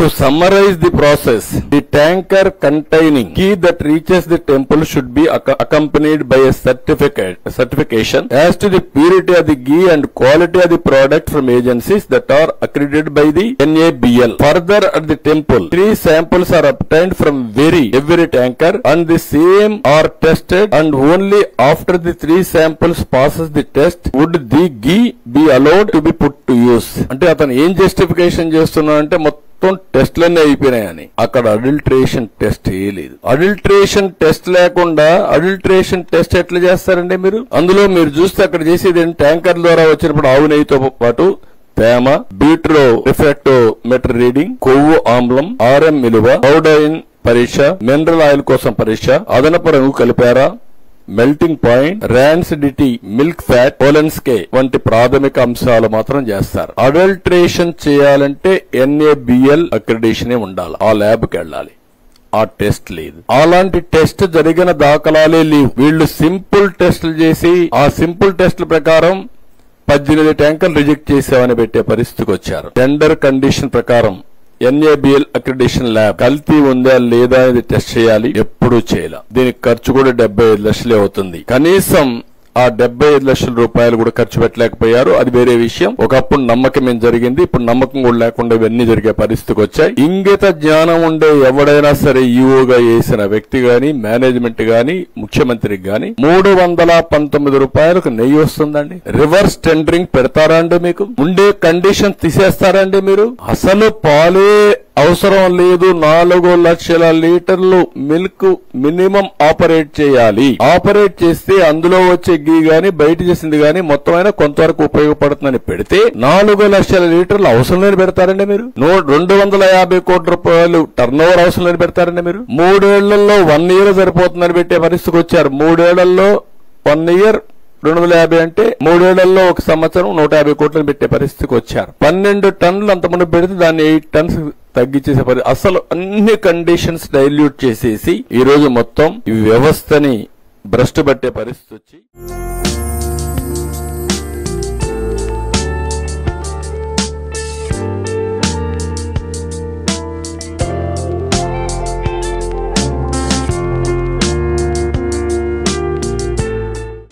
To summarize the process, the tanker containing ghee that reaches the temple should be accompanied by a certification as to the purity of the ghee and quality of the product from agencies that are accredited by the NABL. Further, at the temple, 3 samples are obtained from every tanker and the same are tested, and only after the 3 samples passes the test would the ghee be allowed to be put to use. అంటే అతను ఏం justification చేస్తున్నాడంటే మొత్తం టెస్ట్లన్నీ అయిపోయినాయని. అక్కడ adulteration test లేదు. Adulteration test లేకుండా adulteration test ఎట్లా చేస్తారండి మీరు? అందులో మీరు చూస్తే అక్కడ చేసేది ట్యాంకర్ ద్వారా వచ్చినప్పుడు ఆవు నెయ్యితో పాటు తేమ, బీట్రో రిఫ్రాక్టోమీటర్ రీడింగ్, కొవ్వు ఆమ్లం, ఆర్ఎం విలువ, పౌడైన్ పరీక్ష, మినరల్ ఆయిల్ కోసం పరీక్ష, అదనపు రంగు కలిపారా, melting point, rancidity, milk fat, Polenske వంటి ప్రాథమిక అంశాలు మాత్రం చేస్తారు. అడల్ట్రేషన్ చేయాలంటే NABL అక్రిడిషన్ ఉండాలి. ఆ ల్యాబ్ కి వెళ్ళాలి. ఆ టెస్ట్ లేదు. అలాంటి టెస్ట్ జరిగిన దాఖలాలే లేవు. వీళ్లు సింపుల్ టెస్టులు చేసి ఆ సింపుల్ టెస్టుల ప్రకారం 18 ట్యాంకర్లు రిజెక్ట్ చేసామని పెట్టే పరిస్థితికి వచ్చారు. టెండర్ కండిషన్ ప్రకారం NABL అక్రిడిషన్ ల్యాబ్ కల్తీ ఉందా లేదా అనేది టెస్ట్ చేయాలి. ఎప్పుడూ చేయాలి. దీనికి ఖర్చు కూడా 75 లక్షలే అవుతుంది. కనీసం ఆ 75 లక్షల రూపాయలు కూడా ఖర్చు పెట్టలేకపోయారు. అది వేరే విషయం. ఒకప్పుడు నమ్మకం ఏం జరిగింది, ఇప్పుడు నమ్మకం కూడా లేకుండా ఇవన్నీ జరిగే పరిస్థితికి వచ్చాయి. ఇంగిత జ్ఞానం ఉండే ఎవడైనా సరే ఈఓగా వేసిన వ్యక్తి గాని, మేనేజ్మెంట్ గాని, ముఖ్యమంత్రికి గాని 319 రూపాయలకు నెయ్యి వస్తుందండి. రివర్స్ టెండరింగ్ పెడతారా అండి? మీకు ఉండే కండిషన్ తీసేస్తారండి మీరు? అసలు పాలే అవసరం లేదు. 4 లక్షల లీటర్లు మిల్క్ మినిమం ఆపరేట్ చేయాలి. ఆపరేట్ చేస్తే అందులో వచ్చే గీ గాని బయట చేసింది గాని మొత్తమైన కొంతవరకు ఉపయోగపడుతుందని పెడితే 4 లక్షల లీటర్లు అవసరం లేని పెడతారండి మీరు? 250 కోట్ల రూపాయలు టర్న్ ఓవర్ అవసరం లేని పెడతారండి మీరు? 3 ఏళ్లలో 1 ఇయర్ సరిపోతుందని పెట్టే పరిస్థితికి వచ్చారు. 3 ఏళ్లలో 1 ఇయర్ 250 అంటే 3 ఏళ్లలో 1 సంవత్సరం 150 కోట్లను పెట్టే పరిస్థితికి వచ్చారు. 12 టన్నులు అంతమంది పెడితే దాన్ని 8 టన్స్ తగ్గించేసే పరిస్థితి. అసలు అన్ని కండిషన్స్ డైల్యూట్ చేసేసి ఈ రోజు మొత్తం ఈ వ్యవస్థని భ్రష్టు పట్టే పరిస్థితి వచ్చి